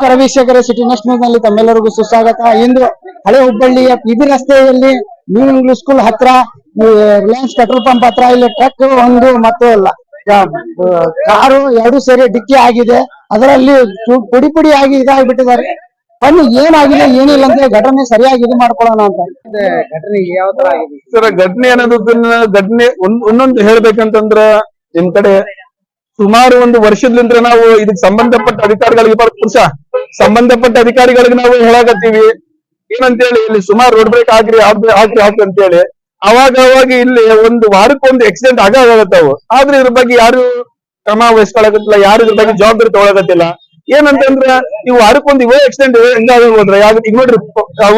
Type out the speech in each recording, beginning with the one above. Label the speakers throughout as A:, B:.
A: ನಮಸ್ಕಾರ ವೀಕ್ಷಕರೇ, city next news ನಲ್ಲಿ ತಮ್ಮೆಲ್ಲರಿಗೂ ಸುಸ್ವಾಗತ. ಇಂದು ಹಳೆ ಹುಬ್ಬಳ್ಳಿಯ ಪಿಬಿ ರಸ್ತೆಯಲ್ಲಿ ನ್ಯೂ ಇಂಗ್ಲಿಷ್ ಸ್ಕೂಲ್ ಹತ್ರ ರಿಲಯನ್ಸ್ ಪೆಟ್ರೋಲ್ ಪಂಪ್ ಹತ್ರ ಇಲ್ಲಿ ಟ್ರಕ್ ಒಂದು ಮತ್ತು ಕಾರು ಎರಡು ಸೇರಿ ಡಿಕ್ಕಿ ಆಗಿದೆ. ಅದರಲ್ಲಿ ಪುಡಿ ಆಗಿ ಇದಾಗ್ಬಿಟ್ಟಿದ್ದಾರೆ. ಬನ್ನಿ ಏನಾಗಿದೆ ಏನಿಲ್ಲ ಅಂತ ಘಟನೆ ಸರಿಯಾಗಿ ಇದು ಮಾಡ್ಕೊಳ್ಳೋಣ ಅಂತ. ಘಟನೆ ಯಾವ ತರ ಆಗಿದೆ
B: ಸರ್? ಘಟನೆ ಅನ್ನೋದನ್ನ ಘಟನೆ ಒಂದೊಂದು ಹೇಳ್ಬೇಕಂತಂದ್ರ ನಿಮ್ ಕಡೆ ಸುಮಾರು ಒಂದು ವರ್ಷದಿಂದ ನಾವು ಇದಕ್ಕೆ ಸಂಬಂಧಪಟ್ಟ ಅಧಿಕಾರಿಗಳಿಗೆ ಸಂಬಂಧಪಟ್ಟ ಅಧಿಕಾರಿಗಳಿಗೆ ನಾವು ಹೇಳಾಕತ್ತೀವಿ. ಏನಂತೇಳಿ ಇಲ್ಲಿ ಸುಮಾರು ರೋಡ್ ಬ್ರೇಕ್ ಹಾಕ್ರಿ ಅಂತೇಳಿ ಅವಾಗ ಇಲ್ಲಿ ಒಂದು ವಾರಕ್ಕೊಂದು ಆಕ್ಸಿಡೆಂಟ್ ಆಗತ್ತಾವು. ಆದ್ರೆ ಇದ್ರ ಬಗ್ಗೆ ಯಾರು ಕ್ರಮ ವಹಿಸ್ಕೊಳಕತ್ತಿಲ್ಲ, ಯಾರು ಇದ್ರ ಬಗ್ಗೆ ಜವಾಬ್ದಾರಿ ತಗೊಳಕತ್ತಿಲ್ಲ. ಏನಂತಂದ್ರ ಇವು ವಾರಕ್ಕೊಂದು ಇವೇ ಆಕ್ಸಿಡೆಂಟ್ ಹೆಂಗಾಗೋದ್ರ ಈಗ ನೋಡ್ರಿ,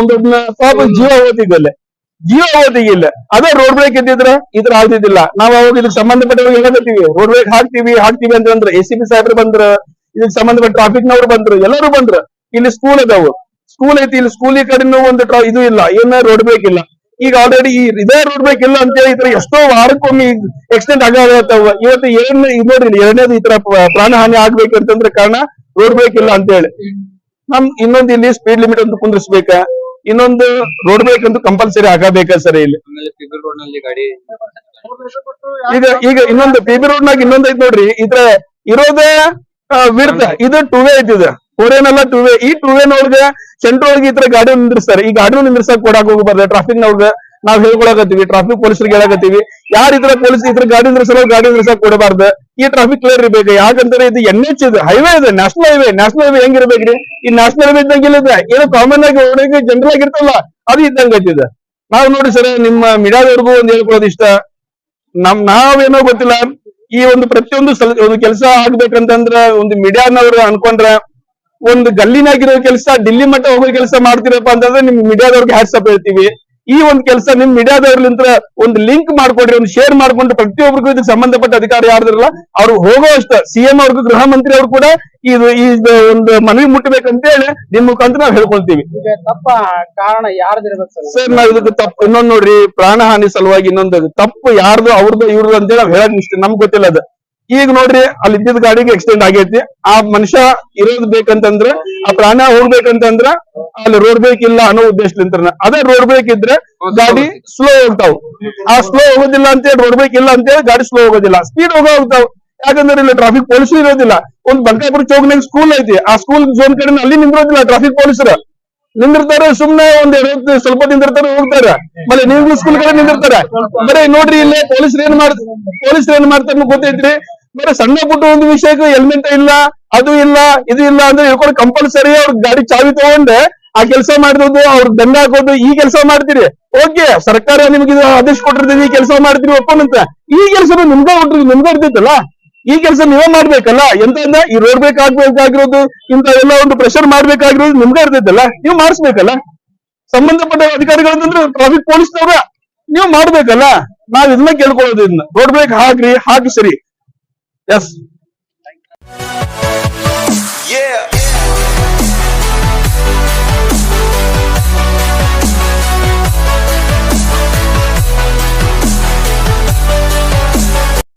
B: ಒಂದೊಂದನ್ನ ಪಾಪ ಜೀವ ಓದಿಗಿಲ್ಲ. ಅದೇ ರೋಡ್ ಬ್ರೇಕ್ ಇದ್ದಿದ್ರ ಇದ್ರ ಆಗ್ತಿದ್ದಿಲ್ಲ. ನಾವ್ ಅವಾಗ ಇದಕ್ಕೆ ಸಂಬಂಧಪಟ್ಟವ್ರಿಗೆ ಹೇಳಕತ್ತೀವಿ, ರೋಡ್ ಬ್ರೇಕ್ ಹಾಕ್ತಿವಿ ಅಂತಂದ್ರ ACP ಸಾಹೇಬ್ರು ಬಂದ್ರ, ಇದಕ್ಕೆ ಸಂಬಂಧಪಟ್ಟ ಟ್ರಾಫಿಕ್ ನವ್ರು ಬಂದ್ರು, ಎಲ್ಲರೂ ಬಂದ್ರು. ಇಲ್ಲಿ ಸ್ಕೂಲ್ ಅದಾವು, ಸ್ಕೂಲ್ ಐತಿ, ಇಲ್ಲಿ ಸ್ಕೂಲಿಗೆ ಕಡೆನೂ ಒಂದು ಇದು ಇಲ್ಲ, ಏನ ರೋಡ್ ಬ್ರೇಕ್ ಇಲ್ಲ. ಈಗ ಆಲ್ರೆಡಿ ಇದೇ ರೋಡ್ ಬ್ರೇಕ್ ಇಲ್ಲ ಅಂತ ಹೇಳಿ ಎಷ್ಟೋ ವಾರಕ್ಕೊಮ್ಮೆ ಆಕ್ಸಿಡೆಂಟ್ ಆಗತ್ತಾವ. ಇವತ್ತು ನೋಡ್ರಿ, ಎರಡನೇದು ಈ ತರ ಪ್ರಾಣ ಹಾನಿ ಆಗ್ಬೇಕು ಅಂತಂದ್ರೆ ಕಾರಣ ರೋಡ್ ಬ್ರೇಕ್ ಇಲ್ಲ ಅಂತ ಹೇಳಿ. ಇನ್ನೊಂದು ಇಲ್ಲಿ ಸ್ಪೀಡ್ ಲಿಮಿಟ್ ಅಂತ ಕುಂದ್ರಿಸ್ಬೇಕ, ಇನ್ನೊಂದು ರೋಡ್ ಬ್ರೇಕ್ ಅಂತೂ ಕಂಪಲ್ಸರಿ ಆಗಬೇಕ ಸರ್. ಇಲ್ಲಿ ಈಗ ಇನ್ನೊಂದು PB ರೋಡ್ ನಾಗ ಇನ್ನೊಂದ್ ಐತಿ ನೋಡ್ರಿ, ಇದ್ರ ಇರೋದೇ ವಿಡ್ತ್, ಇದು 2-ವೇ ಐತಿದ, 4-ವೇನಲ್ಲ 2-ವೇ. ಈ 2-ವೇನೊಳಗೆ ಸೆಂಟ್ರ್ ಒಳಗೆ ಈ ತರ ಗಾಡಿ ನಿಂದಿರ್ಸ್ತಾರೆ. ಈ ಗಾಡಿ ನಿಂದಿರ್ಸಕ್ ಕೊಡಾಕ್ ಹೋಗ್ಬಾರ್ದು. ಟ್ರಾಫಿಕ್ ನವ್ರಿಗೆ ನಾವ್ ಹೇಳ್ಕೊಳಕತ್ತೀವಿ, ಟ್ರಾಫಿಕ್ ಪೊಲೀಸರಿಗೆ ಹೇಳಕತ್ತೀವಿ, ಯಾರು ಇದ್ರ ಪೊಲೀಸ್ ಇದ್ರ ಗಾಡಿ ನಿಂದಿರ್ಸಕ್ ಕೊಡಬಾರ್ದು. ಈ ಟ್ರಾಫಿಕ್ ಕ್ಲಿಯರ್ ಇರ್ಬೇಕು. ಯಾಕಂದ್ರೆ ಇದು NH ಇದು, ಹೈವೇ ಇದೆ, ನ್ಯಾಷನಲ್ ಹೈವೇ ಹೆಂಗಿರ್ಬೇಕ್ರಿ? ಈ ನ್ಯಾಷನಲ್ ಹೈವೇ ಇದ್ದಂಗಿಲ್ಲ, ಏನೋ ಕಾಮನ್ ಆಗಿ ಓಡೋಕೆ ಜನರಲ್ ಆಗಿರ್ತಲ್ಲ, ಅದು ಇದ್ದಂಗ ಐತಿದೆ. ನಾವ್ ನೋಡಿ ಸರ್, ನಿಮ್ಮ ಮೀಡಿಯಾದವ್ರಿಗೂ ಒಂದ್ ಹೇಳ್ಕೊಳೋದು ಇಷ್ಟ, ನಾವೇನೋ ಗೊತ್ತಿಲ್ಲ, ಈ ಒಂದು ಪ್ರತಿಯೊಂದು ಒಂದು ಕೆಲಸ ಆಗ್ಬೇಕಂತಂದ್ರ ಒಂದು ಮೀಡಿಯಾನವ್ರು ಅನ್ಕೊಂಡ್ರ ಒಂದು ಗಲ್ಲಿನಾಗಿರೋ ಕೆಲಸ ಡಿಲ್ಲಿ ಮಟ್ಟ ಹೋಗೋ ಕೆಲಸ ಮಾಡ್ತೀರಪ್ಪ ಅಂತಂದ್ರೆ ನಿಮ್ ಮೀಡಿಯಾದವ್ರಿಗೆ ಹ್ಯಾಟ್ಸಪ್ ಹೇಳ್ತೀವಿ. ಈ ಒಂದು ಕೆಲಸ ನಿಮ್ ಮೀಡಿಯಾದವ್ರಲಿಂತ್ರ ಒಂದು ಲಿಂಕ್ ಮಾಡ್ಕೊಡ್ರಿ, ಒಂದು ಶೇರ್ ಮಾಡ್ಕೊಂಡು ಪ್ರತಿಯೊಬ್ಬರಿಗೂ ಇದಕ್ಕೆ ಸಂಬಂಧಪಟ್ಟ ಅಧಿಕಾರಿ ಯಾರ್ದಿರಲ್ಲ ಅವ್ರು ಹೋಗೋ ಅಷ್ಟ CM ಅವ್ರಿಗೂ ಗೃಹ ಮಂತ್ರಿ ಅವ್ರು ಕೂಡ ಇದು ಒಂದು ಮನವಿ ಮುಟ್ಟಬೇಕಂತ ಹೇಳಿ ನಿಮ್ ಮುಖಾಂತರ ನಾವ್ ಹೇಳ್ಕೊಳ್ತೀವಿ.
A: ತಪ್ಪ ಕಾರಣ ಯಾರ್ದಿರ್ಬೇಕು
B: ಸರ್? ನಾವ್ ಇದಕ್ಕೆ ತಪ್ಪು ಇನ್ನೊಂದ್ ನೋಡ್ರಿ, ಪ್ರಾಣ ಹಾನಿ ಸಲುವಾಗಿ ಇನ್ನೊಂದು ತಪ್ಪು ಯಾರ್ದು ಅವ್ರದ್ದು ಇವ್ರದ್ದು ಅಂತೇಳಿ ನಾವ್ ಹೇಳಕ್ ನಮ್ಗೆ ಗೊತ್ತಿಲ್ಲ. ಅದು ಈಗ ನೋಡ್ರಿ, ಅಲ್ಲಿ ಇದ್ದಿದ್ದ ಗಾಡಿಗೆ ಆಕ್ಸಿಡೆಂಟ್ ಆಗೈತಿ. ಆ ಮನುಷ್ಯ ಇರೋದ್ ಬೇಕಂತಂದ್ರ, ಆ ಪ್ರಾಣ ಹೋಗ್ಬೇಕಂತಂದ್ರ ಅಲ್ಲಿ ರೋಡ್ ಬ್ರೇಕ್ ಇಲ್ಲ ಅನ್ನೋ ಉದ್ದೇಶದಿಂದ. ಅದೇ ರೋಡ್ ಬ್ರೇಕ್ ಇದ್ರೆ ಗಾಡಿ ಸ್ಲೋ ಹೋಗ್ತಾವ್. ಆ ಸ್ಲೋ ಹೋಗೋದಿಲ್ಲ ಅಂತೇಳಿ ರೋಡ್ ಬ್ರೇಕ್ ಇಲ್ಲ ಅಂತೇಳಿ ಗಾಡಿ ಸ್ಲೋ ಹೋಗೋದಿಲ್ಲ, ಸ್ಪೀಡ್ ಹೋಗ್ತಾವ್. ಯಾಕಂದ್ರೆ ಇಲ್ಲಿ ಟ್ರಾಫಿಕ್ ಪೊಲೀಸರು ಇರೋದಿಲ್ಲ. ಒಂದು ಬಂಕಾಪುರ ಚೌಕ್ನಾಗ ಸ್ಕೂಲ್ ಐತಿ, ಆ ಸ್ಕೂಲ್ ಝೋನ್ ಕಡೆ ಅಲ್ಲಿ ನಿಂದಿರೋದಿಲ್ಲ ಟ್ರಾಫಿಕ್ ಪೊಲೀಸರು. ನಿಂದಿರ್ತಾರೆ, ಸುಮ್ನೆ ಒಂದ್ ಸ್ವಲ್ಪ ನಿಂದಿರ್ತಾರೆ, ಹೋಗ್ತಾರೆ. ಮತ್ತೆ ನೀವು ಸ್ಕೂಲ್ ಕಡೆ ನಿಂದಿರ್ತಾರೆ. ಬರೀ ನೋಡ್ರಿ, ಇಲ್ಲಿ ಪೊಲೀಸರು ಏನ್ ಮಾಡ್ತಾರೆ ಗೊತ್ತೈತ್ರಿ? ಬರೀ ಸಣ್ಣ ಪುಟ್ಟ ಒಂದು ವಿಷಯಕ್ಕೆ ಹೆಲ್ಮೆಟ್ ಇಲ್ಲ, ಅದು ಇಲ್ಲ, ಇದು ಇಲ್ಲ ಅಂದ್ರೆ ಹೇಳ್ಕೊಂಡು ಕಂಪಲ್ಸರಿ ಅವ್ರ ಗಾಡಿ ಚಾವಿ ತಗೊಂಡೆ ಆ ಕೆಲಸ ಮಾಡಿರೋದು, ಅವ್ರ ದಂಡ ಹಾಕೋದು, ಈ ಕೆಲಸ ಮಾಡ್ತೀರಿ. ಓಕೆ, ಸರ್ಕಾರ ನಿಮ್ಗೆ ಇದು ಆದೇಶ ಕೊಟ್ಟಿರ್ತೀವಿ, ಈ ಕೆಲಸ ಮಾಡ್ತೀರಿ ಒಪ್ಪನಂತ. ಈ ಕೆಲಸ ನಿಮ್ಗೆ ಇರ್ತೈತಲ್ಲ, ಈ ಕೆಲಸ ನೀವೇ ಮಾಡ್ಬೇಕಲ್ಲ. ಎಂತ ಈ ರೋಡ್ ಬ್ರೇಕ್ ಆಗ್ಬೇಕಾಗಿರೋದು, ಇಂತ ಎಲ್ಲ ಒಂದು ಪ್ರೆಷರ್ ಮಾಡ್ಬೇಕಾಗಿರೋದು ನಿಮ್ಗೆ ಇರ್ತೈತಲ್ಲ, ನೀವು ಮಾಡಿಸ್ಬೇಕಲ್ಲ. ಸಂಬಂಧಪಟ್ಟ ಅಧಿಕಾರಿಗಳಂತಂದ್ರೆ ಟ್ರಾಫಿಕ್ ಪೊಲೀಸ್ನವ್ರ ನೀವು ಮಾಡ್ಬೇಕಲ್ಲ. ನಾವ್ ಇದನ್ನ ಕೇಳ್ಕೊಳ್ಳೋದು, ಇದನ್ನ ರೋಡ್ ಬ್ರೇಕ್ ಹಾಕಿ ಸರಿ. ಎಸ್.